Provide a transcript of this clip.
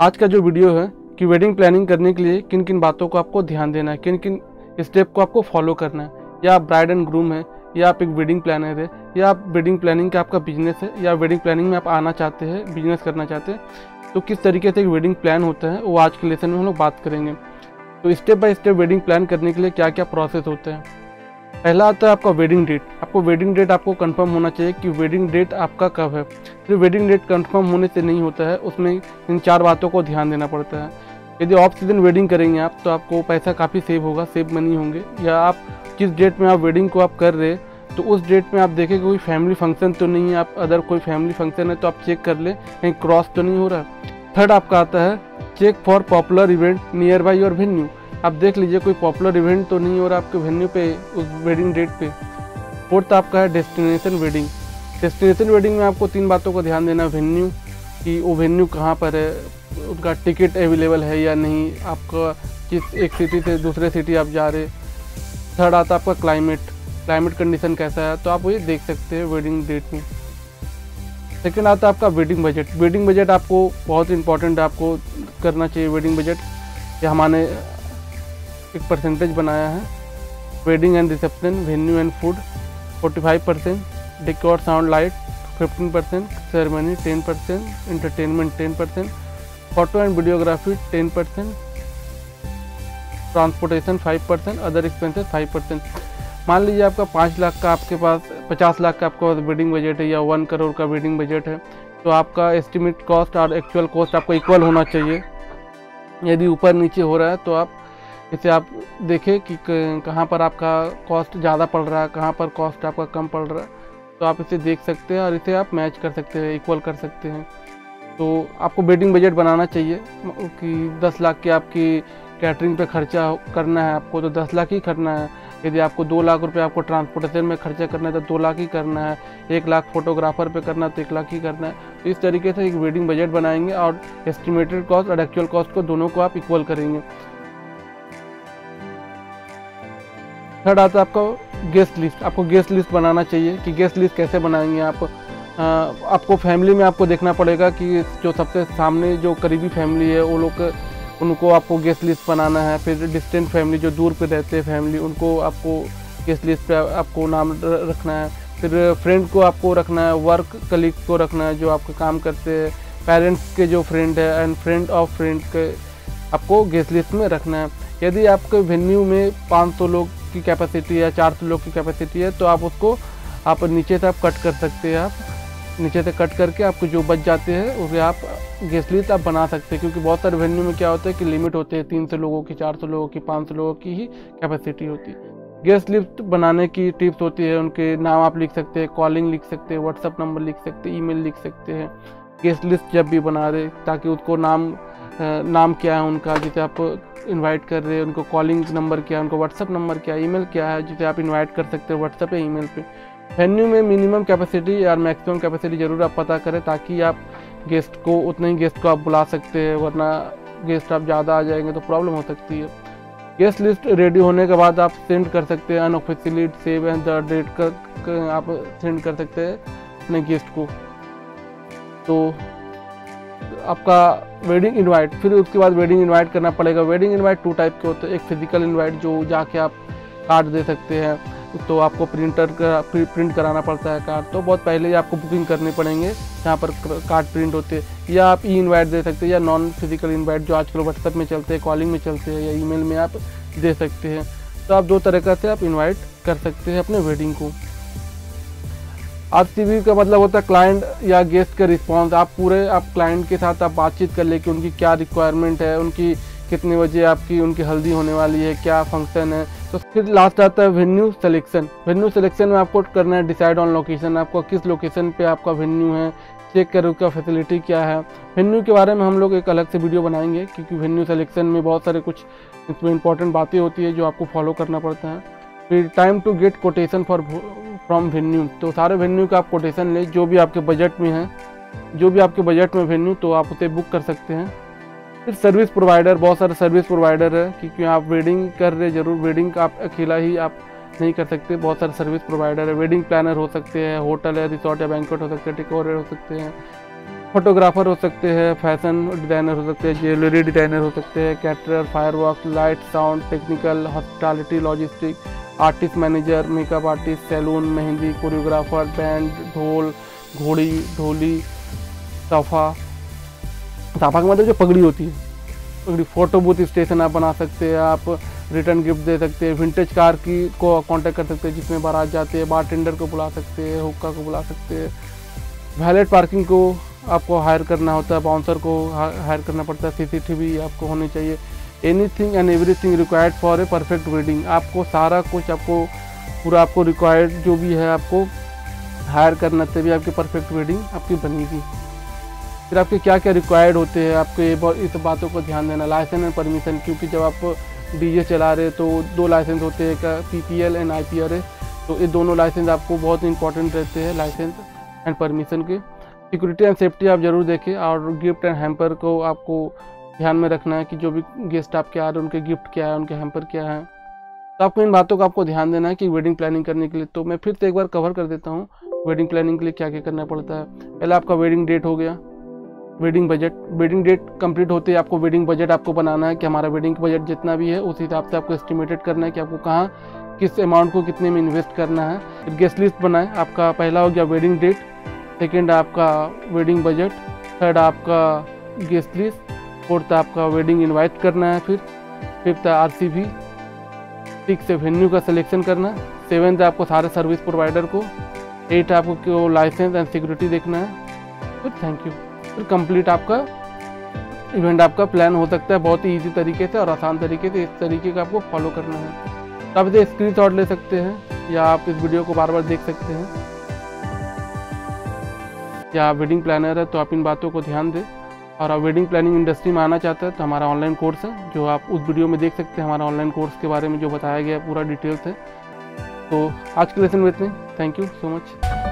आज का जो वीडियो है कि वेडिंग प्लानिंग करने के लिए किन किन बातों को आपको ध्यान देना है, किन किन स्टेप को आपको फॉलो करना है। या आप ब्राइड एंड ग्रूम है, या आप एक वेडिंग प्लानर है, या आप वेडिंग प्लानिंग का आपका बिजनेस है, या वेडिंग प्लानिंग में आप आना चाहते हैं, बिजनेस करना चाहते हैं, तो किस तरीके से एक वेडिंग प्लान होता है वो आज के लेसन में हम लोग बात करेंगे। तो step by step wedding plan करने के लिए क्या क्या प्रोसेस होता है। पहला आता है आपका वेडिंग डेट। आपको वेडिंग डेट आपको कंफर्म होना चाहिए कि वेडिंग डेट आपका कब है। सिर्फ वेडिंग डेट कंफर्म होने से नहीं होता है, उसमें इन 4 बातों को ध्यान देना पड़ता है। यदि ऑफ सीजन वेडिंग करेंगे आप तो आपको पैसा काफ़ी सेव होगा, सेव मनी होंगे। या आप जिस डेट में आप वेडिंग को आप कर रहे तो उस डेट में आप देखें कोई फैमिली फंक्शन तो नहीं है, आप अदर कोई फैमिली फंक्शन है तो आप चेक कर ले कहीं क्रॉस तो नहीं हो रहा। थर्ड आपका आता है check for popular event nearby your venue. आप देख लीजिए कोई पॉपुलर इवेंट तो नहीं हो रहा आपके वेन्यू पे, उस वेडिंग डेट पे। फोर्थ आपका है डेस्टिनेशन वेडिंग। डेस्टिनेशन वेडिंग में आपको 3 बातों का ध्यान देना है। वेन्यू कि वो वेन्यू कहाँ पर है, उनका टिकट अवेलेबल है या नहीं, आपका किस एक सिटी से दूसरे सिटी आप जा रहे। थर्ड आता है आपका क्लाइमेट कंडीशन कैसा है, तो आप वो देख सकते हैं वेडिंग डेट में। सेकेंड आता है आपका वेडिंग बजट। वेडिंग बजट आपको बहुत इंपॉर्टेंट है, आपको करना चाहिए वेडिंग बजट। ये हमारे एक परसेंटेज बनाया है। Wedding and reception, venue and food 45%, decor sound light 15%, ceremony 10%, entertainment 10%, photo and videography 10%, transportation 5%, other expenses 5%। मान लीजिए आपका 5 लाख का आपके पास 50 लाख का आपका वेडिंग बजट है या 1 करोड़ का वेडिंग बजट है, तो आपका एस्टिमेट कॉस्ट और एक्चुअल कॉस्ट आपको इक्वल होना चाहिए। यदि ऊपर नीचे हो रहा है तो आप इसे आप देखें कि कहाँ पर आपका कॉस्ट ज़्यादा पड़ रहा है, कहाँ पर कॉस्ट आपका कम पड़ रहा है, तो आप इसे देख सकते हैं और इसे आप मैच कर सकते हैं, इक्वल कर सकते हैं। तो आपको वेडिंग बजट बनाना चाहिए कि 10 लाख की आपकी कैटरिंग पे खर्चा करना है आपको, तो 10 लाख ही करना है। यदि आपको 2 लाख रुपए आपको ट्रांसपोर्टेशन में खर्चा करना है तो 2 लाख ही करना है। 1 लाख फोटोग्राफर पे करना है तो 1 लाख ही करना है। तो इस तरीके से एक वेडिंग बजट बनाएंगे और एस्टिमेटेड कॉस्ट और एक्चुअल कॉस्ट को दोनों को आप इक्वल करेंगे। थर्ड आता है आपका गेस्ट लिस्ट। आपको गेस्ट लिस्ट बनाना चाहिए कि गेस्ट लिस्ट कैसे बनाएंगे आप। आपको फैमिली में आपको देखना पड़ेगा कि जो सबसे सामने जो करीबी फैमिली है वो लोग, उनको आपको गेस्ट लिस्ट बनाना है। फिर डिस्टेंट फैमिली जो दूर पे रहते हैं फैमिली, उनको आपको गेस्ट लिस्ट पे आपको नाम रखना है। फिर फ्रेंड को आपको रखना है, वर्क कलीग को रखना है जो आपका काम करते हैं, पेरेंट्स के जो फ्रेंड है एंड फ्रेंड ऑफ फ्रेंड के आपको गेस्ट लिस्ट में रखना है। यदि आपके वेन्यू में 500 लोग की कैपेसिटी है, 400 लोग की कैपेसिटी है, तो आप उसको आप नीचे से आप कट कर सकते हैं। आप नीचे से कट करके आपको जो बच जाते हैं उसे आप गेस्ट लिस्ट आप बना सकते हैं। क्योंकि बहुत सारे वेन्यू में क्या होता है कि लिमिट होते हैं, 300 लोगों की, 400 लोगों की, 500 लोगों की ही कैपेसिटी होती है। गेस्ट लिस्ट बनाने की टिप्स होती है, उनके नाम आप लिख सकते हैं, कॉलिंग लिख सकते हैं, व्हाट्सअप नंबर लिख सकते हैं, ईमेल लिख सकते हैं। गेस्ट लिस्ट जब भी बना रहे ताकि उसको नाम क्या है उनका जिसे आप इनवाइट कर रहे हैं, उनको कॉलिंग नंबर क्या है, उनको व्हाट्सअप नंबर क्या है, ईमेल क्या है जिसे आप इनवाइट कर सकते हैं व्हाट्सएप या ईमेल पे। वेन्यू में मिनिमम कैपेसिटी या मैक्सिमम कैपेसिटी जरूर आप पता करें ताकि आप गेस्ट को उतने ही गेस्ट को आप बुला सकते हैं, वरना गेस्ट आप ज़्यादा आ जाएंगे तो प्रॉब्लम हो सकती है। गेस्ट लिस्ट रेडी होने के बाद आप सेंड कर सकते हैं unofficially save and the date का आप सेंड कर सकते हैं अपने गेस्ट को। तो आपका वेडिंग इनवाइट, फिर उसके बाद वेडिंग इनवाइट करना पड़ेगा। वेडिंग इनवाइट 2 टाइप के होते हैं। एक फिजिकल इनवाइट जो जाके आप कार्ड दे सकते हैं, तो आपको प्रिंट कराना पड़ता है कार्ड, तो बहुत पहले ही आपको बुकिंग करने पड़ेंगे जहाँ पर कार्ड प्रिंट होते हैं। या आप इनवाइट दे सकते हैं, या नॉन फिजिकल इनवाइट जो आजकल व्हाट्सएप में चलते हैं, कॉलिंग में चलते हैं, या ईमेल में आप दे सकते हैं। तो आप 2 तरीक़ा से आप इन्वाइट कर सकते हैं अपने वेडिंग को। RCV का मतलब होता है क्लाइंट या गेस्ट का रिस्पांस। आप क्लाइंट के साथ आप बातचीत कर ले कि उनकी क्या रिक्वायरमेंट है, उनकी कितने बजे उनकी हल्दी होने वाली है, क्या फंक्शन है। तो फिर लास्ट आता है वेन्यू सिलेक्शन। वेन्यू सिलेक्शन में आपको करना है डिसाइड ऑन लोकेशन। आपको किस लोकेशन पे आपका वेन्यू है, चेक करो उसका फैसिलिटी क्या है। वेन्यू के बारे में हम लोग एक अलग से वीडियो बनाएंगे क्योंकि वेन्यू सिलेक्शन में बहुत सारे कुछ इसमें इंपॉर्टेंट बातें होती है जो आपको फॉलो करना पड़ता है। फिर time to get quotation from venue. तो सारे वेन्यू का आप कोटेशन ले जो भी आपके बजट में है, जो भी आपके बजट में वेन्यू, तो आप उसे बुक कर सकते हैं। फिर सर्विस प्रोवाइडर, बहुत सारे सर्विस प्रोवाइडर है क्योंकि आप वेडिंग कर रहे जरूर वेडिंग का आप अकेला ही आप नहीं कर सकते, बहुत सारे सर्विस प्रोवाइडर है। वेडिंग प्लानर हो सकते हैं, होटल है, रिसोर्ट या बैंक्वेट हो सकते हैं, डेकोरेटर हो सकते हैं, फोटोग्राफर हो सकते हैं, फैशन डिज़ाइनर हो सकते हैं, ज्वेलरी डिज़ाइनर हो सकते हैं, caterer, firework, light, sound, technical, hospitality, logistic, artist manager, makeup artist, salon, mehndi, choreographer, band, dhol, घोड़ी, ढोली, साफा का मतलब जो पगड़ी होती है, पगड़ी, फोटो बूथ स्टेशन आप बना सकते हैं, आप रिटर्न गिफ्ट दे सकते हैं, विंटेज कार की को कांटेक्ट कर सकते हैं जिसमें बारात जाते हैं, बारटेंडर को बुला सकते हैं, हुक्का को बुला सकते हैं, वैलेट पार्किंग को आपको हायर करना होता है, बाउंसर को हायर करना पड़ता है, सीसीटीवी आपको होनी चाहिए। Anything and everything required for a perfect wedding, आपको सारा कुछ आपको पूरा आपको रिक्वायर्ड जो भी है आपको हायर करना, तभी आपकी परफेक्ट वेडिंग आपकी बनेगी। फिर आपके क्या क्या रिक्वायर्ड होते हैं, आपको ये इस बातों को ध्यान देना, लाइसेंस एंड परमिशन, क्योंकि जब आप डीजे चला रहे तो 2 लाइसेंस होते हैं, एक PPL एंड IPRA, तो ये दोनों लाइसेंस आपको बहुत इंपॉर्टेंट रहते हैं, लाइसेंस एंड परमिशन के। सिक्योरिटी एंड सेफ्टी आप जरूर देखें, और गिफ्ट एंड हैम्पर को आपको ध्यान में रखना है कि जो भी गेस्ट आपके आ रहे हैं उनके गिफ्ट क्या है, उनके हैम्पर क्या है, तो आपको इन बातों का आपको ध्यान देना है कि वेडिंग प्लानिंग करने के लिए। तो मैं फिर से एक बार कवर कर देता हूँ वेडिंग प्लानिंग के लिए क्या क्या करना पड़ता है। पहले आपका वेडिंग डेट हो गया, wedding budget, wedding date complete होते ही आपको वेडिंग बजट आपको बनाना है कि हमारा वेडिंग बजट जितना भी है उस हिसाब से आपको एस्टिमेटेड करना है कि आपको कहाँ किस अमाउंट को कितने में इन्वेस्ट करना है। फिर गेस्ट लिस्ट बनाएं, आपका पहला हो गया वेडिंग डेट, सेकेंड आपका वेडिंग बजट, थर्ड आपका गेस्ट लिस्ट, फोर्थ आपका वेडिंग इनवाइट करना है, फिर फिफ्थ RCV, सिक्स वेन्यू का सिलेक्शन करना, सेवेंथ आपको सारे सर्विस प्रोवाइडर को, 8 आपको लाइसेंस एंड सिक्योरिटी देखना है, फिर थैंक यू। फिर कंप्लीट आपका इवेंट आपका प्लान हो सकता है बहुत ही ईजी तरीके से और आसान तरीके से। इस तरीके का आपको फॉलो करना है। तो आप इसे स्क्रीनशॉट ले सकते हैं या आप इस वीडियो को बार बार देख सकते हैं। या आप वेडिंग प्लानर है तो आप इन बातों को ध्यान दें, और आप वेडिंग प्लानिंग इंडस्ट्री में आना चाहते हैं तो हमारा ऑनलाइन कोर्स है जो आप उस वीडियो में देख सकते हैं। हमारा ऑनलाइन कोर्स के बारे में जो बताया गया है पूरा डिटेल्स है। तो आज के लेसन में इतने, थैंक यू सो मच।